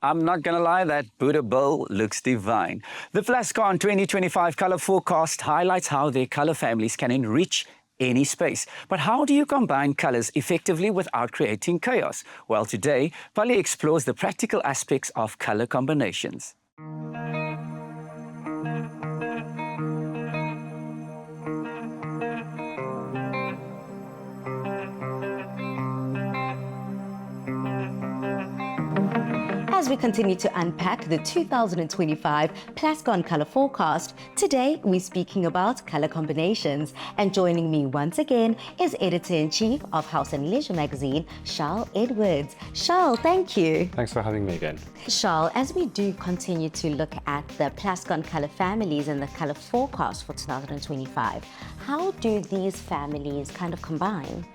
I'm not going to lie, that Buddha bowl looks divine. The Plascon 2025 color forecast highlights how their color families can enrich any space. But how do you combine colors effectively without creating chaos? Well, today, Pali explores the practical aspects of color combinations. As we continue to unpack the 2025 Plascon color forecast, today we're speaking about color combinations. And joining me once again is Editor-in-Chief of House and Leisure magazine, Charles Edwards. Charles, thank you. Thanks for having me again. Charles, as we do continue to look at the Plascon color families and the color forecast for 2025, how do these families kind of combine?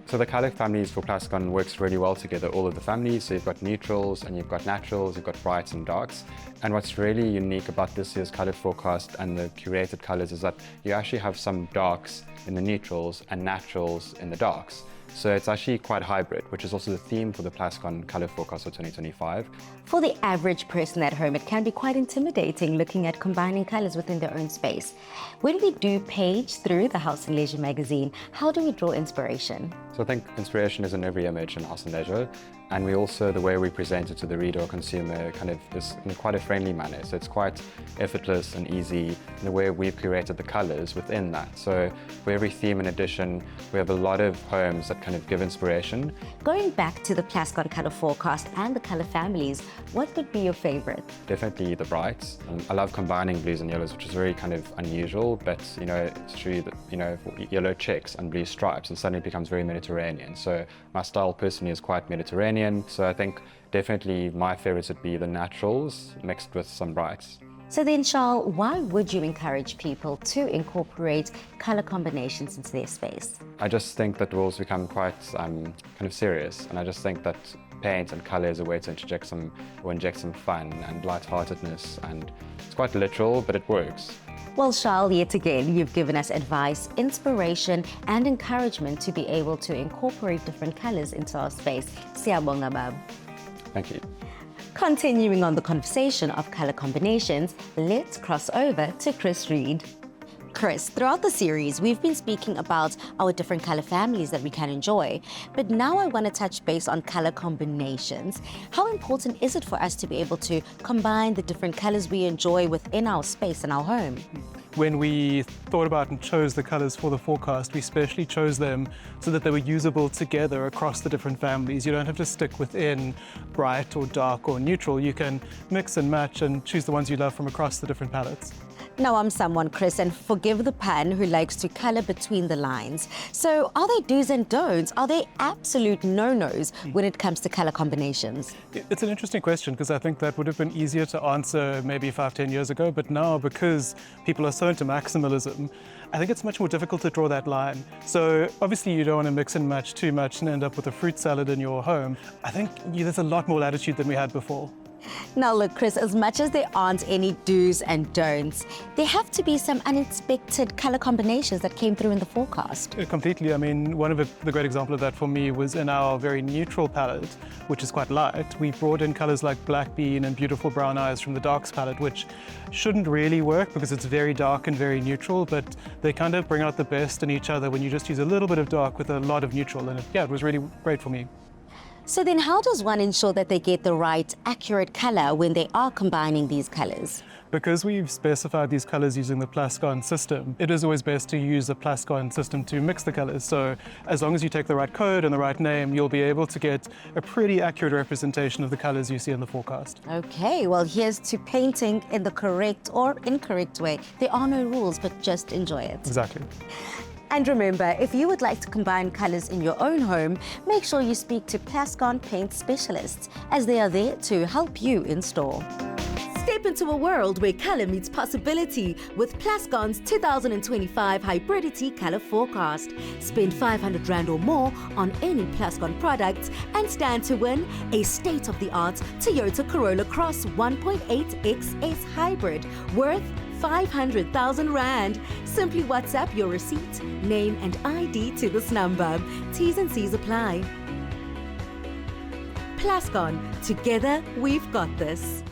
So the color families for Plascon works really well together, all of the families. So you've got neutrals and you've got naturals, you've got brights and darks. And what's really unique about this year's color forecast and the curated colors is that you actually have some darks in the neutrals and naturals in the darks. So it's actually quite hybrid, which is also the theme for the Plascon color forecast for 2025. For the average person at home, it can be quite intimidating looking at combining colors within their own space. When we do page through the House and Leisure magazine, how do we draw inspiration? So I think inspiration is in every image in House and Leisure. And we also, the way we present it to the reader or consumer kind of is in quite a friendly manner. So it's quite effortless and easy in the way we've curated the colors within that. So for every theme and edition, we have a lot of homes that kind of give inspiration. Going back to the Plascon color forecast and the color families, what would be your favorite? Definitely the brights. I love combining blues and yellows, which is very kind of unusual, but it's true that, for yellow checks and blue stripes, and suddenly it becomes very Mediterranean. So my style personally is quite Mediterranean. So I think definitely my favorites would be the naturals mixed with some brights. So then, Charles, why would you encourage people to incorporate color combinations into their space? I just think that rules become quite kind of serious, and I just think that paint and color is a way to inject some fun and lightheartedness, and it's quite literal, but it works. Well, Charles, yet again, you've given us advice, inspiration, and encouragement to be able to incorporate different colors into our space. Siyabonga, Bab. Thank you. Continuing on the conversation of color combinations, let's cross over to Chris Reed. Chris, throughout the series, we've been speaking about our different color families that we can enjoy. But now I want to touch base on color combinations. How important is it for us to be able to combine the different colors we enjoy within our space and our home? When we thought about and chose the colors for the forecast, we specially chose them so that they were usable together across the different families. You don't have to stick within bright or dark or neutral. You can mix and match and choose the ones you love from across the different palettes. Now, I'm someone, Chris, and forgive the pun, who likes to color between the lines. So are there do's and don'ts? Are there absolute no-nos when it comes to color combinations? It's an interesting question, because I think that would have been easier to answer maybe 5-10 years ago. But now, because people are so into maximalism, I think it's much more difficult to draw that line. So obviously you don't want to mix and match too much and end up with a fruit salad in your home. I think there's a lot more latitude than we had before. Now look, Chris, as much as there aren't any do's and don'ts, there have to be some unexpected color combinations that came through in the forecast. Completely. I mean, one of the great example of that for me was in our very neutral palette, which is quite light. We brought in colors like black bean and beautiful brown eyes from the darks palette, which shouldn't really work because it's very dark and very neutral, but they kind of bring out the best in each other when you just use a little bit of dark with a lot of neutral. And it was really great for me. So then how does one ensure that they get the right, accurate color when they are combining these colors? Because we've specified these colors using the Plascon system, it is always best to use the Plascon system to mix the colors. So as long as you take the right code and the right name, you'll be able to get a pretty accurate representation of the colors you see in the forecast. Okay, well, here's to painting in the correct or incorrect way. There are no rules, but just enjoy it. Exactly. And remember, if you would like to combine colors in your own home, make sure you speak to Plascon paint specialists, as they are there to help you install. Step into a world where color meets possibility with Plascon's 2025 Hybridity Color Forecast. Spend 500 Rand or more on any Plascon products and stand to win a state-of-the-art Toyota Corolla Cross 1.8 XS Hybrid worth 500,000 Rand. Simply WhatsApp your receipt, name and ID to this number. T's and C's apply. Plascon, together we've got this.